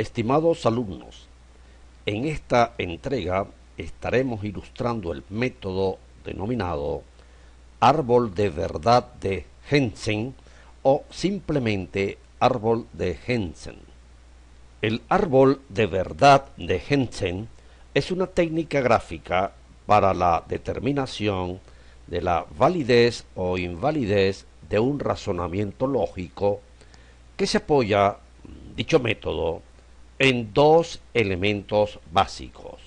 Estimados alumnos, en esta entrega estaremos ilustrando el método denominado árbol de verdad de Jensen o simplemente árbol de Jensen. El árbol de verdad de Jensen es una técnica gráfica para la determinación de la validez o invalidez de un razonamiento lógico que se apoya, dicho método, en dos elementos básicos.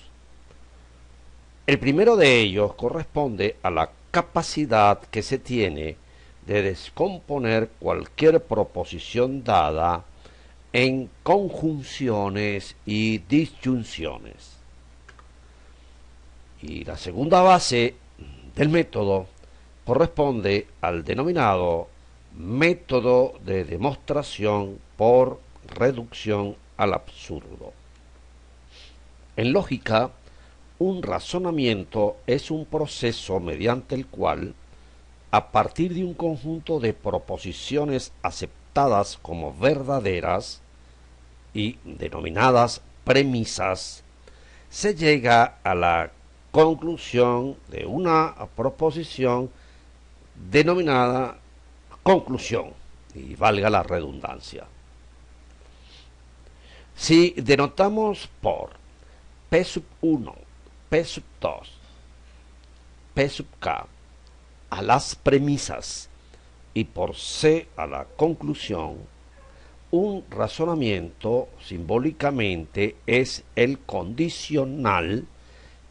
El primero de ellos corresponde a la capacidad que se tiene de descomponer cualquier proposición dada en conjunciones y disyunciones. Y la segunda base del método corresponde al denominado método de demostración por reducción al absurdo. En lógica, un razonamiento es un proceso mediante el cual, a partir de un conjunto de proposiciones aceptadas como verdaderas y denominadas premisas, se llega a la conclusión de una proposición denominada conclusión, y valga la redundancia. Si denotamos por P sub 1, P sub 2, P sub K a las premisas y por C a la conclusión, un razonamiento simbólicamente es el condicional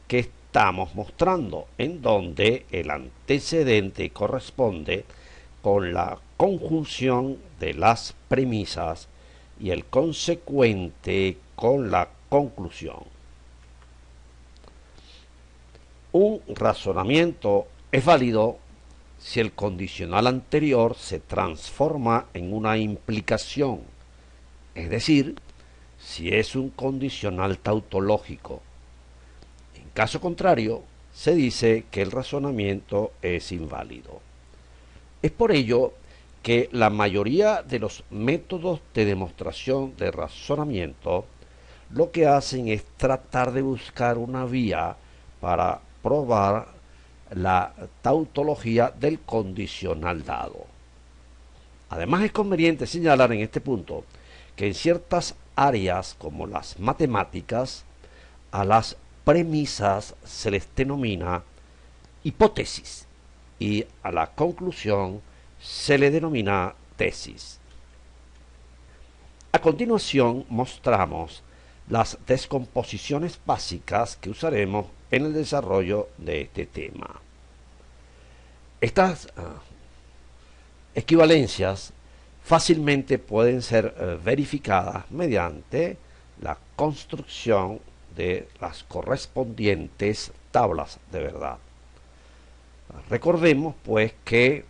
que estamos mostrando, en donde el antecedente corresponde con la conjunción de las premisas y el consecuente con la conclusión. Un razonamiento es válido si el condicional anterior se transforma en una implicación, es decir, si es un condicional tautológico. En caso contrario, se dice que el razonamiento es inválido. Es por ello que la mayoría de los métodos de demostración de razonamiento lo que hacen es tratar de buscar una vía para probar la tautología del condicional dado. Además, es conveniente señalar en este punto que en ciertas áreas como las matemáticas, a las premisas se les denomina hipótesis y a la conclusión se le denomina tesis. A continuación mostramos las descomposiciones básicas que usaremos en el desarrollo de este tema. Estas equivalencias fácilmente pueden ser verificadas mediante la construcción de las correspondientes tablas de verdad. Recordemos pues que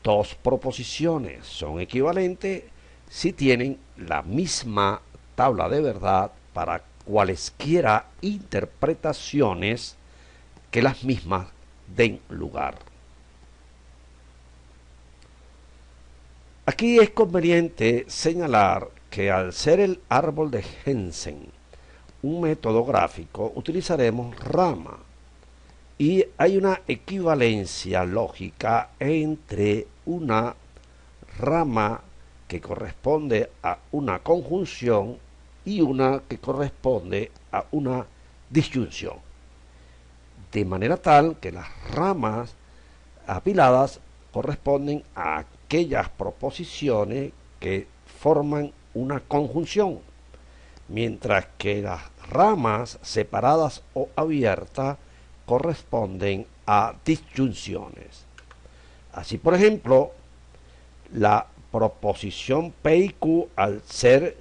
dos proposiciones son equivalentes si tienen la misma tabla de verdad para cualesquiera interpretaciones que las mismas den lugar. Aquí es conveniente señalar que al ser el árbol de Jensen un método gráfico, utilizaremos rama y hay una equivalencia lógica entre una rama que corresponde a una conjunción y una que corresponde a una disyunción, de manera tal que las ramas apiladas corresponden a aquellas proposiciones que forman una conjunción, mientras que las ramas separadas o abiertas corresponden a disyunciones. Así, por ejemplo, la proposición P y Q, al ser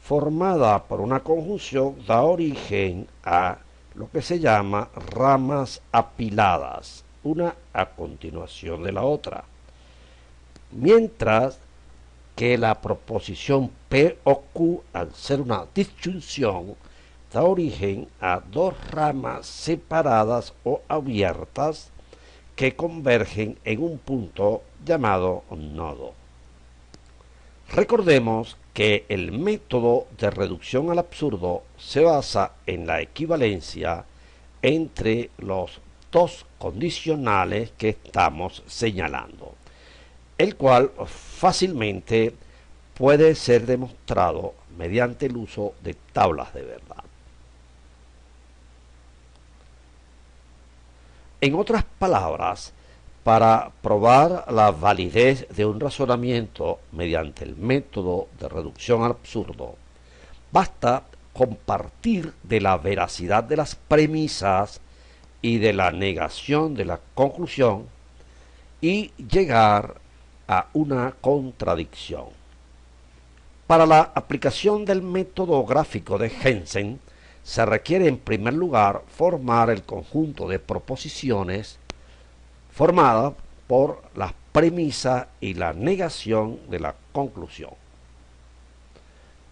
formada por una conjunción, da origen a lo que se llama ramas apiladas, una a continuación de la otra, mientras que la proposición P o Q, al ser una disyunción, da origen a dos ramas separadas o abiertas que convergen en un punto llamado nodo. Recordemos que el método de reducción al absurdo se basa en la equivalencia entre los dos condicionales que estamos señalando, el cual fácilmente puede ser demostrado mediante el uso de tablas de verdad. En otras palabras, para probar la validez de un razonamiento mediante el método de reducción al absurdo, basta compartir de la veracidad de las premisas y de la negación de la conclusión y llegar a una contradicción. Para la aplicación del método gráfico de Jensen, se requiere en primer lugar formar el conjunto de proposiciones formada por las premisas y la negación de la conclusión.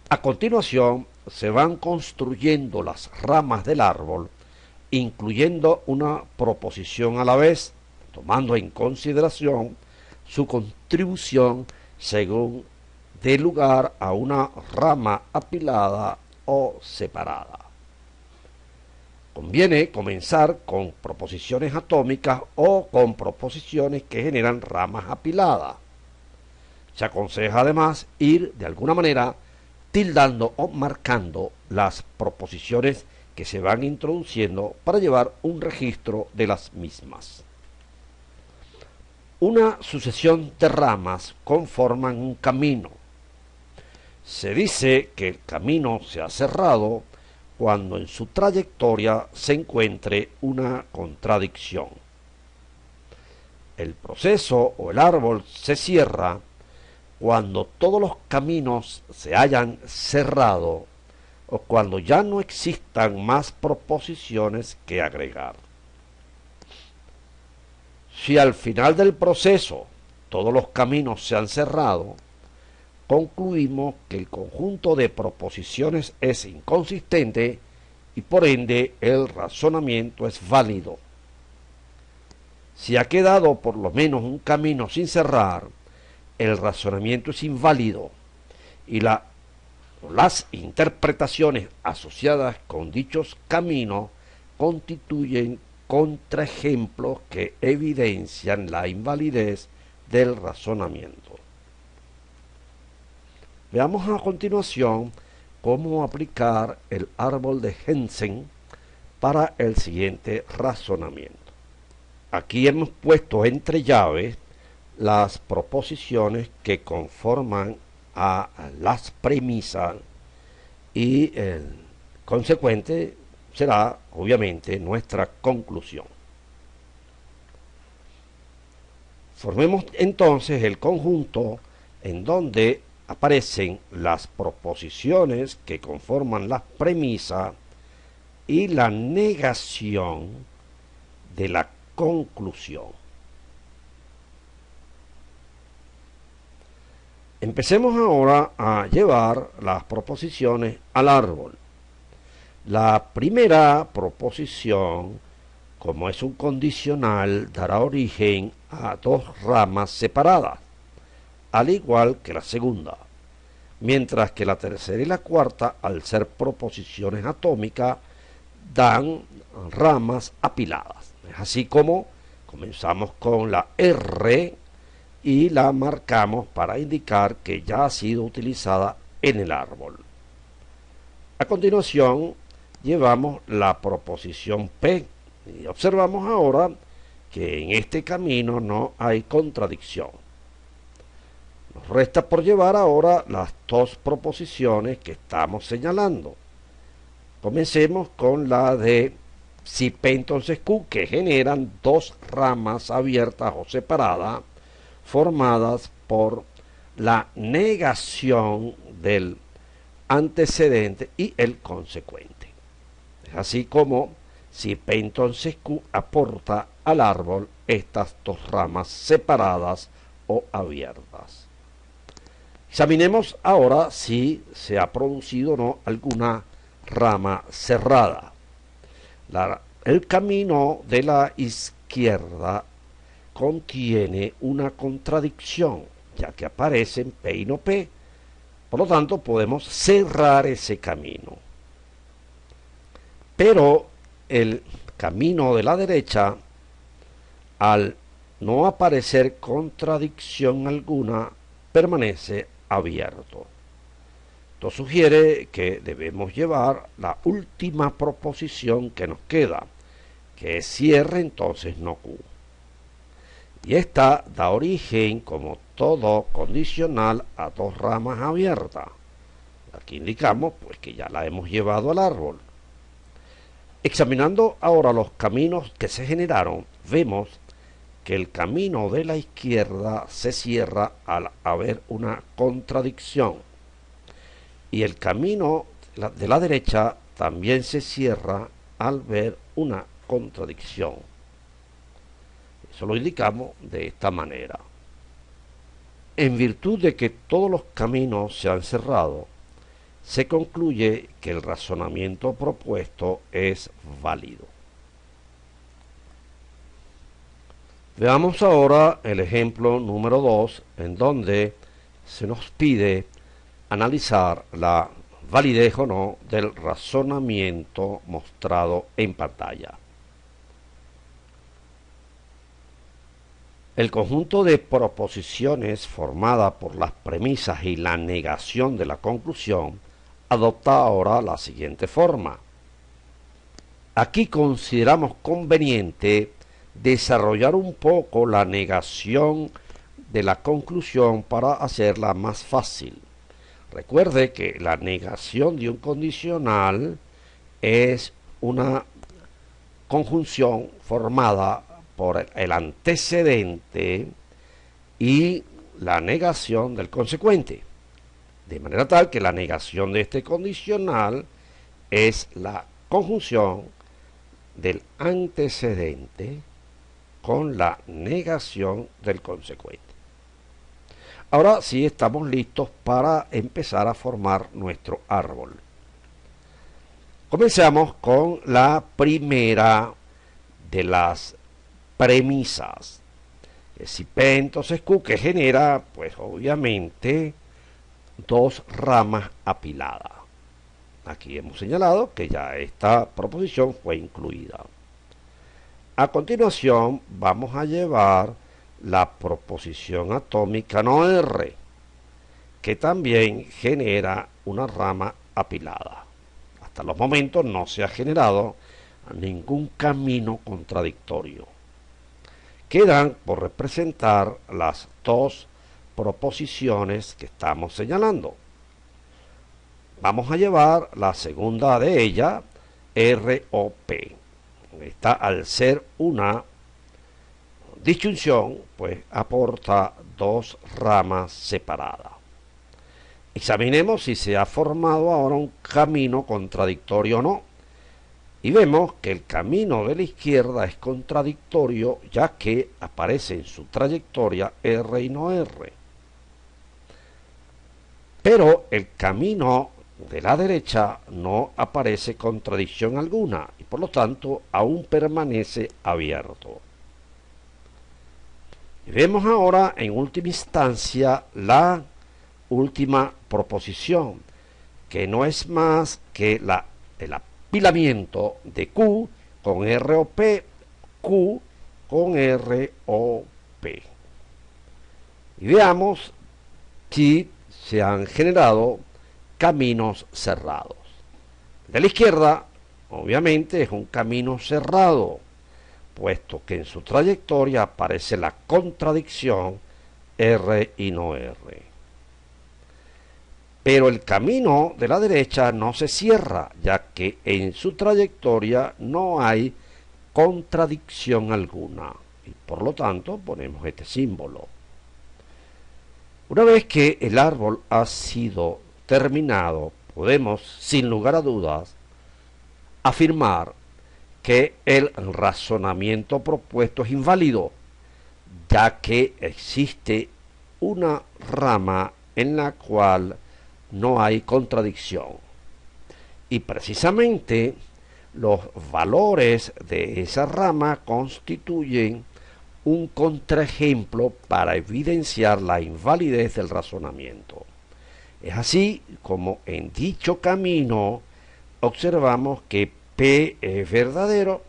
A continuación, se van construyendo las ramas del árbol, incluyendo una proposición a la vez, tomando en consideración su contribución según dé lugar a una rama apilada o separada. Conviene comenzar con proposiciones atómicas o con proposiciones que generan ramas apiladas. Se aconseja además ir de alguna manera tildando o marcando las proposiciones que se van introduciendo para llevar un registro de las mismas. Una sucesión de ramas conforman un camino. Se dice que el camino se ha cerrado cuando en su trayectoria se encuentre una contradicción. El proceso o el árbol se cierra cuando todos los caminos se hayan cerrado o cuando ya no existan más proposiciones que agregar. Si al final del proceso todos los caminos se han cerrado, concluimos que el conjunto de proposiciones es inconsistente y por ende el razonamiento es válido. Si ha quedado por lo menos un camino sin cerrar, el razonamiento es inválido y las interpretaciones asociadas con dichos caminos constituyen contraejemplos que evidencian la invalidez del razonamiento. Veamos a continuación cómo aplicar el árbol de Jensen para el siguiente razonamiento. Aquí hemos puesto entre llaves las proposiciones que conforman a las premisas y el consecuente será obviamente nuestra conclusión. Formemos entonces el conjunto en donde aparecen las proposiciones que conforman las premisas y la negación de la conclusión. Empecemos ahora a llevar las proposiciones al árbol. La primera proposición, como es un condicional, dará origen a dos ramas separadas, al igual que la segunda, mientras que la tercera y la cuarta, al ser proposiciones atómicas, dan ramas apiladas. Es así como comenzamos con la R y la marcamos para indicar que ya ha sido utilizada en el árbol. A continuación, llevamos la proposición P y observamos ahora que en este camino no hay contradicción. Nos resta por llevar ahora las dos proposiciones que estamos señalando. Comencemos con la de si P entonces Q, que generan dos ramas abiertas o separadas formadas por la negación del antecedente y el consecuente. Es así como si P entonces Q aporta al árbol estas dos ramas separadas o abiertas. Examinemos ahora si se ha producido o no alguna rama cerrada. El camino de la izquierda contiene una contradicción, ya que aparecen P y no P, Por lo tanto, podemos cerrar ese camino. Pero el camino de la derecha, al no aparecer contradicción alguna, permanece abierto. Esto sugiere que debemos llevar la última proposición que nos queda, que es cierre, entonces no Q. Y esta da origen, como todo condicional, a dos ramas abiertas. Aquí indicamos pues que ya la hemos llevado al árbol. Examinando ahora los caminos que se generaron, vemos que el camino de la izquierda se cierra al haber una contradicción y el camino de la derecha también se cierra al ver una contradicción. Eso lo indicamos de esta manera. En virtud de que todos los caminos se han cerrado, se concluye que el razonamiento propuesto es válido. Veamos ahora el ejemplo número 2, en donde se nos pide analizar la validez o no del razonamiento mostrado en pantalla. El conjunto de proposiciones formada por las premisas y la negación de la conclusión adopta ahora la siguiente forma. Aquí consideramos conveniente desarrollar un poco la negación de la conclusión para hacerla más fácil. Recuerde que la negación de un condicional es una conjunción formada por el antecedente y la negación del consecuente. De manera tal que la negación de este condicional es la conjunción del antecedente con la negación del consecuente. Ahora sí estamos listos para empezar a formar nuestro árbol. Comencemos con la primera de las premisas. Si P entonces Q, que genera, pues obviamente, dos ramas apiladas. Aquí hemos señalado que ya esta proposición fue incluida. A continuación vamos a llevar la proposición atómica no R, que también genera una rama apilada. Hasta los momentos no se ha generado ningún camino contradictorio. Quedan por representar las dos proposiciones que estamos señalando. Vamos a llevar la segunda de ellas, ROP. Esta, al ser una disyunción, pues aporta dos ramas separadas. Examinemos si se ha formado ahora un camino contradictorio o no. Y vemos que el camino de la izquierda es contradictorio, ya que aparece en su trayectoria R y no R. Pero el camino de la derecha no aparece contradicción alguna y por lo tanto aún permanece abierto. Y vemos ahora en última instancia la última proposición, que no es más que el apilamiento de Q con ROP, Q con ROP. Y veamos si se han generado caminos cerrados. De la izquierda, obviamente, es un camino cerrado, puesto que en su trayectoria aparece la contradicción R y no R. Pero el camino de la derecha no se cierra, ya que en su trayectoria no hay contradicción alguna. Y por lo tanto ponemos este símbolo. Una vez que el árbol ha sido terminado, podemos, sin lugar a dudas, afirmar que el razonamiento propuesto es inválido, ya que existe una rama en la cual no hay contradicción. Y precisamente los valores de esa rama constituyen un contraejemplo para evidenciar la invalidez del razonamiento. Es así como en dicho camino observamos que P es verdadero,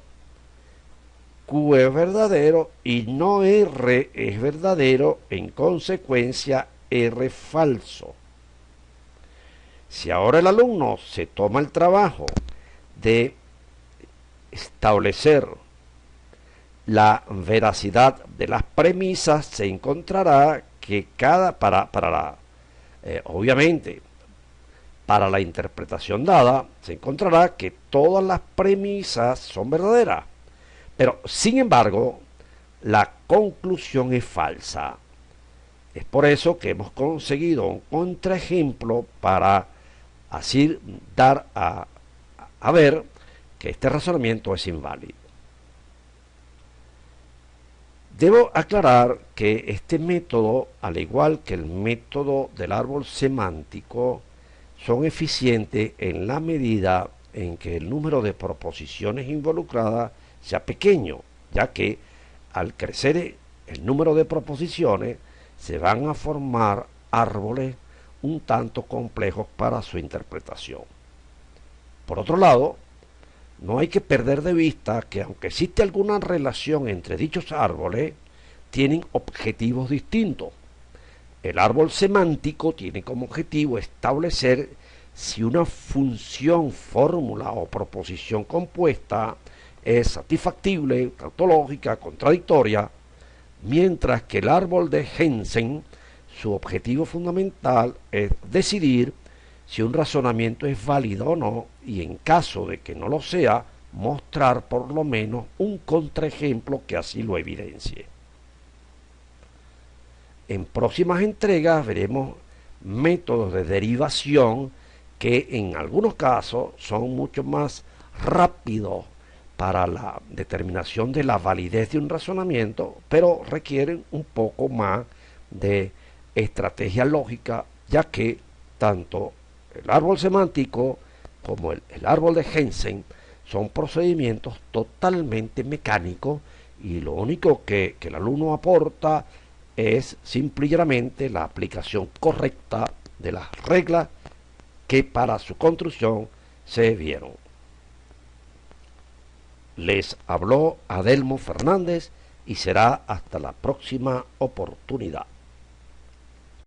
Q es verdadero y no R es verdadero, en consecuencia R falso. Si ahora el alumno se toma el trabajo de establecer la veracidad de las premisas, se encontrará que obviamente, para la interpretación dada, se encontrará que todas las premisas son verdaderas, pero sin embargo, la conclusión es falsa. Es por eso que hemos conseguido un contraejemplo para así dar a ver que este razonamiento es inválido. Debo aclarar que este método, al igual que el método del árbol semántico, son eficientes en la medida en que el número de proposiciones involucradas sea pequeño, ya que al crecer el número de proposiciones se van a formar árboles un tanto complejos para su interpretación. Por otro lado, no hay que perder de vista que aunque existe alguna relación entre dichos árboles, tienen objetivos distintos. El árbol semántico tiene como objetivo establecer si una función, fórmula o proposición compuesta es satisfactible, tautológica, contradictoria, mientras que el árbol de Jensen, su objetivo fundamental es decidir si un razonamiento es válido o no, y en caso de que no lo sea, mostrar por lo menos un contraejemplo que así lo evidencie. En próximas entregas veremos métodos de derivación que en algunos casos son mucho más rápidos para la determinación de la validez de un razonamiento, pero requieren un poco más de estrategia lógica, ya que tanto el árbol semántico como el árbol de Jensen son procedimientos totalmente mecánicos y lo único que el alumno aporta es simplemente la aplicación correcta de las reglas que para su construcción se vieron. Les habló Adelmo Fernández y será hasta la próxima oportunidad.